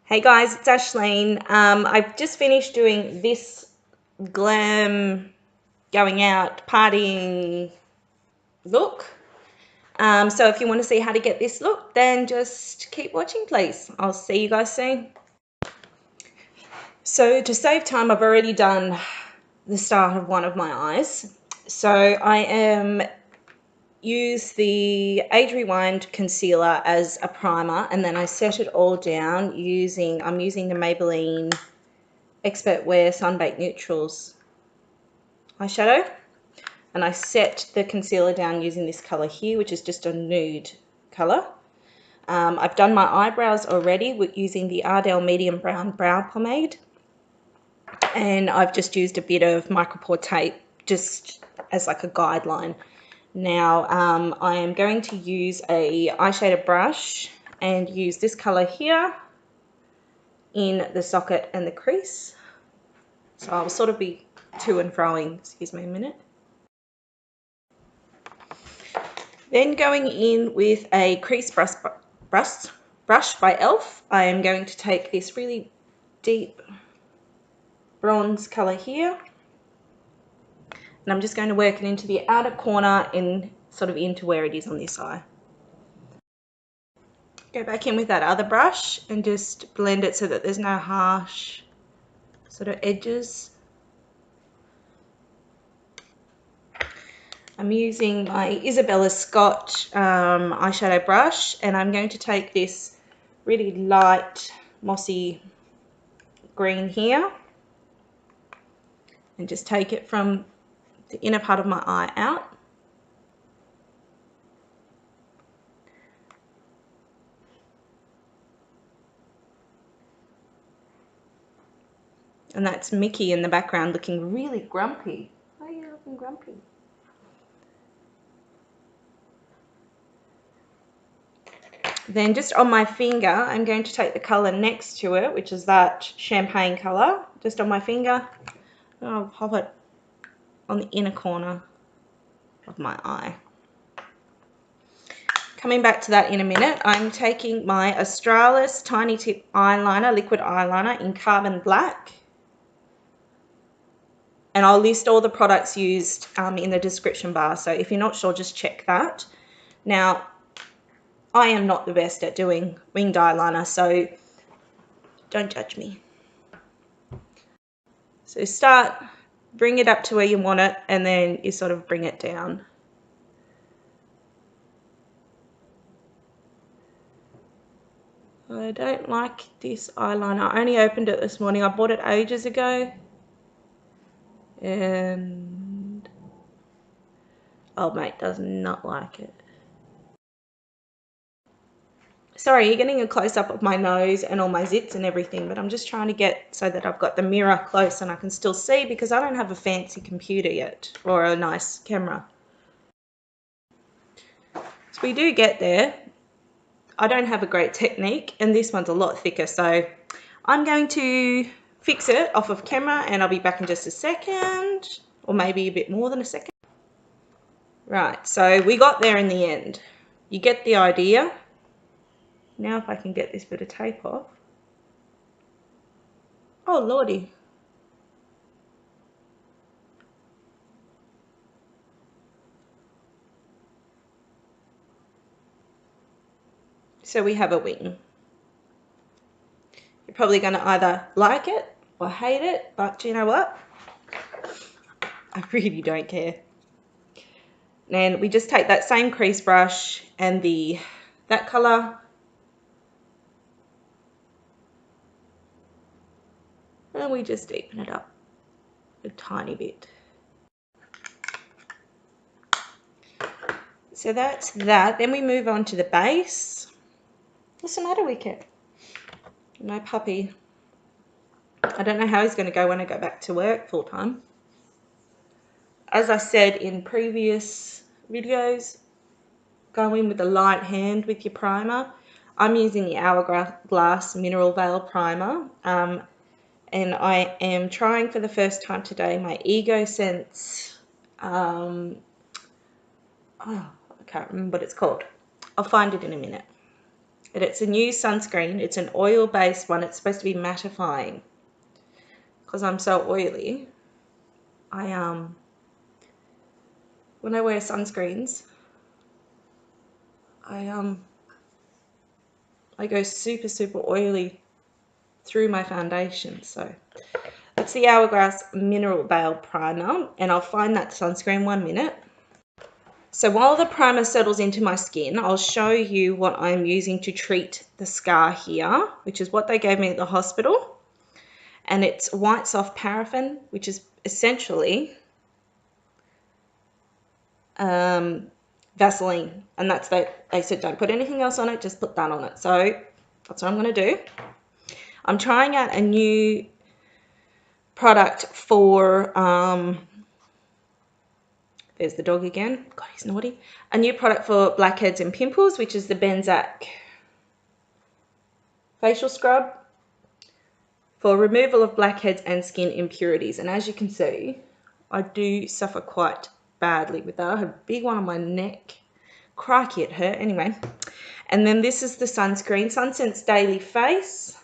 Hey guys, it's Ashleen. I've just finished doing this glam going out partying look. So if you want to see how to get this look, then just keep watching, please. I'll see you guys soon. So to save time, I've already done the start of one of my eyes. So I am use the Age Rewind concealer as a primer, and then I set it all down I'm using the Maybelline Expert Wear Sunbaked Neutrals eyeshadow, and I set the concealer down using this color here, which is just a nude color. I've done my eyebrows already with using the Ardell medium brown brow pomade, and I've just used a bit of micropore tape just as like a guideline. Now I am going to use a eyeshadow brush and use this color here in the socket and the crease. So I'll sort of be to and froing, excuse me a minute. Then going in with a crease brush by e.l.f. I am going to take this really deep bronze color here, and I'm just going to work it into the outer corner and sort of into where it is on this eye. Go back in with that other brush and just blend it so that there's no harsh sort of edges. I'm using my Isabella Scott eyeshadow brush, and I'm going to take this really light mossy green here and just take it from the inner part of my eye out. And that's Mickey in the background looking really grumpy. Why are you looking grumpy? Then just on my finger, I'm going to take the color next to it, which is that champagne color, just on my finger. I'll pop it on the inner corner of my eye. Coming back to that in a minute, I'm taking my Australis Tiny Tip eyeliner, liquid eyeliner in Carbon Black. And I'll list all the products used in the description bar, so if you're not sure, just check that. Now, I am not the best at doing winged eyeliner, so don't judge me. So bring it up to where you want it, and then you sort of bring it down. I don't like this eyeliner. I only opened it this morning. I bought it ages ago. And old mate does not like it. Sorry, you're getting a close-up of my nose and all my zits and everything, but I'm just trying to get so that I've got the mirror close and I can still see, because I don't have a fancy computer yet or a nice camera. So we do get there. I don't have a great technique, and this one's a lot thicker, so I'm going to fix it off of camera and I'll be back in just a second, or maybe a bit more than a second. Right, so we got there in the end. You get the idea. Now if I can get this bit of tape off. Oh lordy. So we have a wing. You're probably going to either like it or hate it, but do you know what? I really don't care. And we just take that same crease brush and that color, and we just deepen it up a tiny bit. So that's that. Then we move on to the base. What's the matter with it? My puppy. I don't know how he's going to go when I go back to work full time. As I said in previous videos, go in with a light hand with your primer. I'm using the Hourglass Mineral Veil Primer, and I am trying for the first time today my Ego Sense, oh, I can't remember what it's called. I'll find it in a minute. But it's a new sunscreen. It's an oil-based one. It's supposed to be mattifying. Because I'm so oily, when I wear sunscreens, I go super, super oily through my foundation. So that's the Hourglass Mineral Veil Primer, and I'll find that sunscreen 1 minute. So while the primer settles into my skin, I'll show you what I'm using to treat the scar here, which is what they gave me at the hospital. And it's white soft paraffin, which is essentially Vaseline. And that's they said don't put anything else on it, just put that on it. So that's what I'm going to do. I'm trying out a new product for, there's the dog again. God, he's naughty. A new product for blackheads and pimples, which is the Benzac facial scrub for removal of blackheads and skin impurities. And as you can see, I do suffer quite badly with that. I have a big one on my neck. Crikey, it hurt. Anyway. And then this is the sunscreen. Sunsense Daily Face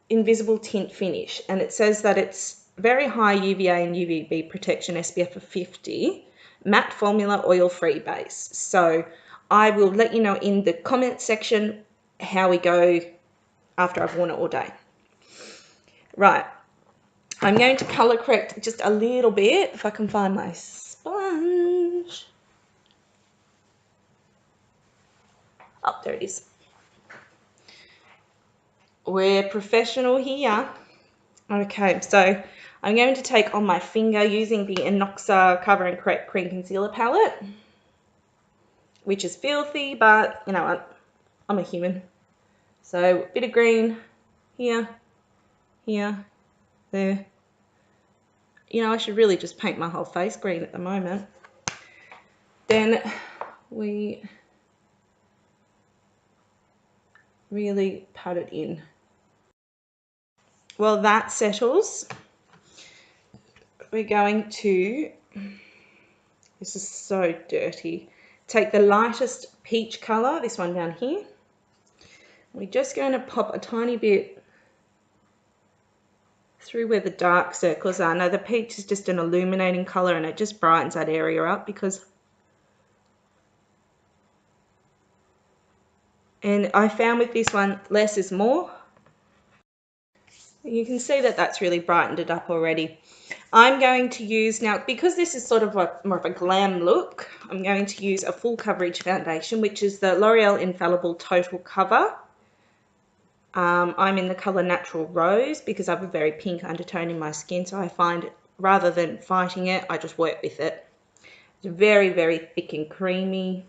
Invisible Tint Finish. And it says that it's very high UVA and UVB protection, SPF of 50. Matte formula, oil-free base. So I will let you know in the comment section how we go after I've worn it all day. Right. I'm going to colour correct just a little bit, if I can find my sponge. Oh, there it is. We're professional here. Okay, so I'm going to take on my finger using the Innoxa Cover and Correct Cream Concealer Palette, which is filthy, but you know what? I'm a human. So a bit of green here, here, there. You know, I should really just paint my whole face green at the moment. Then we really pat it in. Well, that settles. We're going to, this is so dirty, take the lightest peach colour, this one down here. We're just going to pop a tiny bit through where the dark circles are. Now the peach is just an illuminating colour and it just brightens that area up because, and I found with this one, less is more. You can see that that's really brightened it up already. I'm going to use, now because this is sort of more of a glam look, I'm going to use a full coverage foundation, which is the L'Oreal Infallible Total Cover. I'm in the colour Natural Rose because I have a very pink undertone in my skin, so I find rather than fighting it, I just work with it. It's very, very thick and creamy.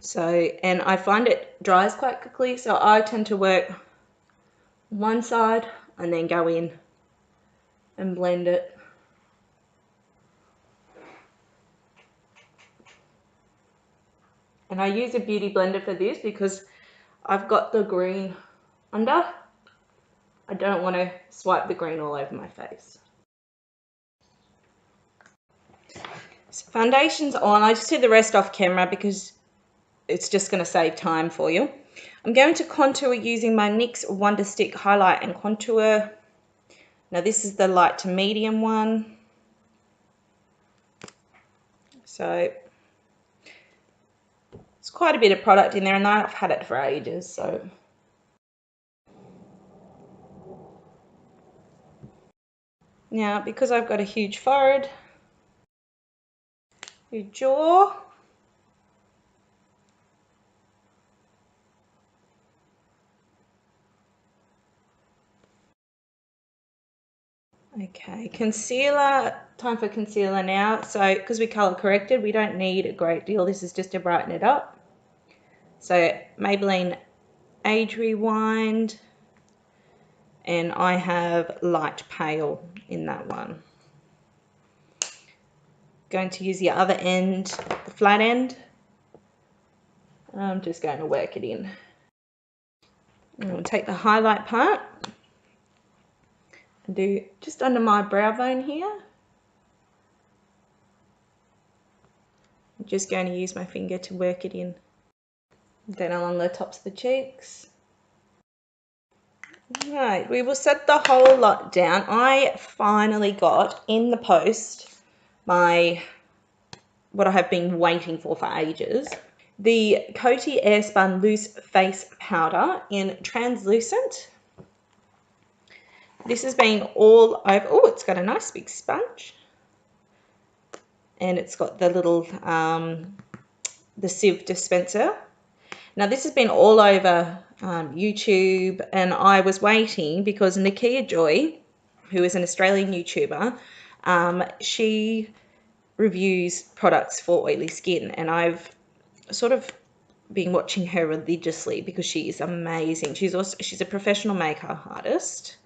So, and I find it dries quite quickly, so I tend to work one side and then go in and blend it. And I use a beauty blender for this because I've got the green under. I don't want to swipe the green all over my face. So foundation's on. I just did the rest off camera because it's just going to save time for you. I'm going to contour using my NYX Wonder Stick Highlight and Contour. Now this is the light to medium one. So it's quite a bit of product in there and I've had it for ages. So now because I've got a huge forehead, your jaw, okay, concealer, time for concealer now. So because we color corrected, we don't need a great deal. This is just to brighten it up. So Maybelline Age Rewind, and I have light pale in that one. Going to use the other end, the flat end. I'm just going to work it in. I'm going to take the highlight part and do just under my brow bone here. just going to use my finger to work it in. Then along the tops of the cheeks. Right, we will set the whole lot down. I finally got in the post what I have been waiting for ages. The Coty Airspun Loose Face Powder in Translucent. This has been all over. Oh, it's got a nice big sponge. And it's got the little, the sieve dispenser. Now, this has been all over YouTube, and I was waiting because Nakia Joy, who is an Australian YouTuber, she reviews products for oily skin, and I've sort of been watching her religiously because she is amazing. She's a professional makeup artist,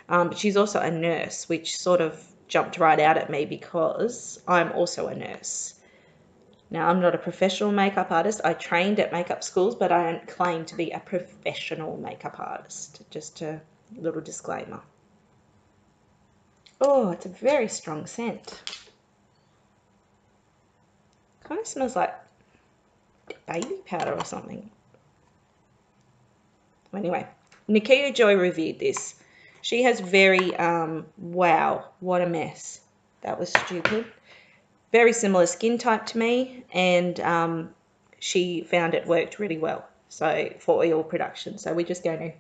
but she's also a nurse, which sort of jumped right out at me because I'm also a nurse. Now, I'm not a professional makeup artist. I trained at makeup schools, but I don't claim to be a professional makeup artist. Just a little disclaimer. Oh, it's a very strong scent. Kind of smells like baby powder or something. Anyway, Nakia Joy reviewed this. She has very, wow, what a mess. That was stupid. Very similar skin type to me, and she found it worked really well, so for oil production. So we're just going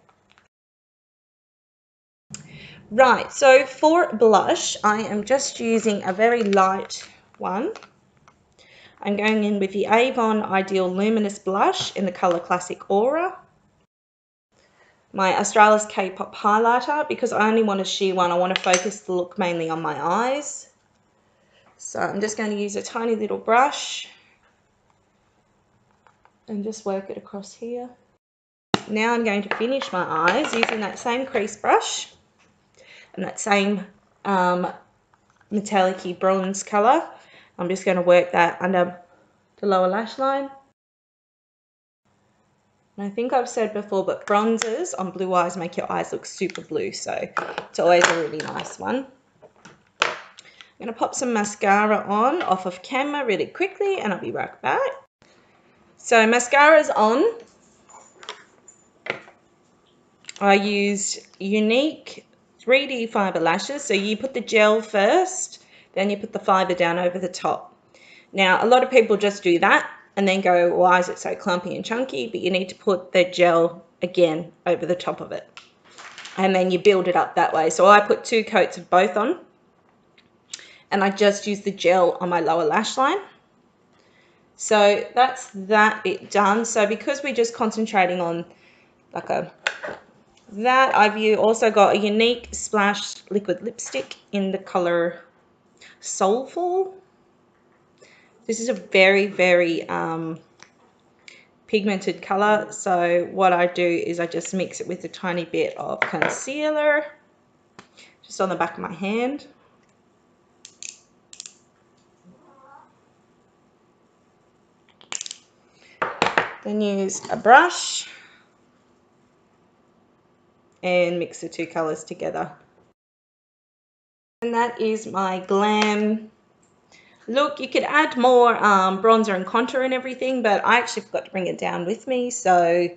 to... Right, so for blush, I am just using a very light one. I'm going in with the Avon Ideal Luminous Blush in the colour Classic Aura. My Austalis Kpop highlighter, because I only want a sheer one. I want to focus the look mainly on my eyes. So I'm just going to use a tiny little brush and just work it across here. Now I'm going to finish my eyes using that same crease brush and that same metallic-y bronze colour. I'm just going to work that under the lower lash line. And I think I've said before, but bronzers on blue eyes make your eyes look super blue, so it's always a really nice one. I'm going to pop some mascara on off of camera really quickly, and I'll be right back. So mascara's on. I used Younique 3D fibre lashes. So you put the gel first, then you put the fibre down over the top. Now, a lot of people just do that and then go, why is it so clumpy and chunky? But you need to put the gel again over the top of it. And then you build it up that way. So I put 2 coats of both on. And I just use the gel on my lower lash line. So that's that bit done. So because we're just concentrating on like I've also got a Younique Splash liquid lipstick in the color Soulful. This is a very, very pigmented color. So what I do is I just mix it with a tiny bit of concealer just on the back of my hand. Then use a brush and mix the 2 colors together. And that is my glam look. You could add more bronzer and contour and everything, but I actually forgot to bring it down with me, so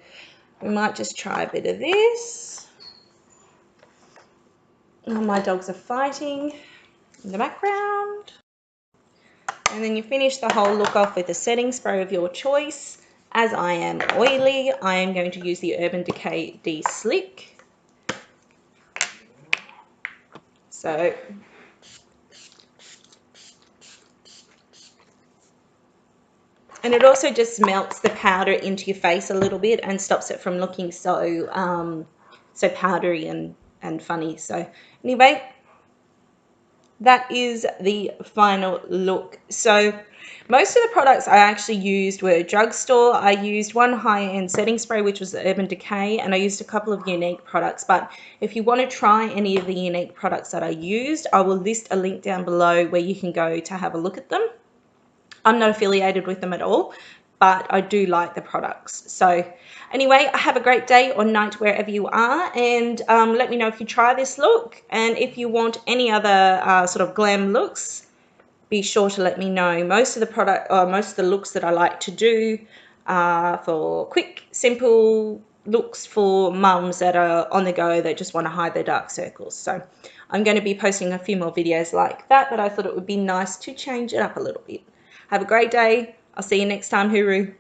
we might just try a bit of this. Oh, my dogs are fighting in the background. And then you finish the whole look off with a setting spray of your choice. As I am oily, I am going to use the Urban Decay De-Slick. So, and it also just melts the powder into your face a little bit and stops it from looking so so powdery and funny. So anyway, that is the final look. So most of the products I actually used were drugstore. I used one high-end setting spray, which was the Urban Decay, and I used a couple of Younique products. But if you want to try any of the Younique products that I used, I will list a link down below where you can go to have a look at them. I'm not affiliated with them at all, but I do like the products. So anyway, have a great day or night wherever you are, and let me know if you try this look, and if you want any other sort of glam looks, be sure to let me know. Most of the looks that I like to do are for quick, simple looks for mums that are on the go, that just want to hide their dark circles. So I'm going to be posting a few more videos like that, but I thought it would be nice to change it up a little bit. Have a great day. I'll see you next time, Hooroo.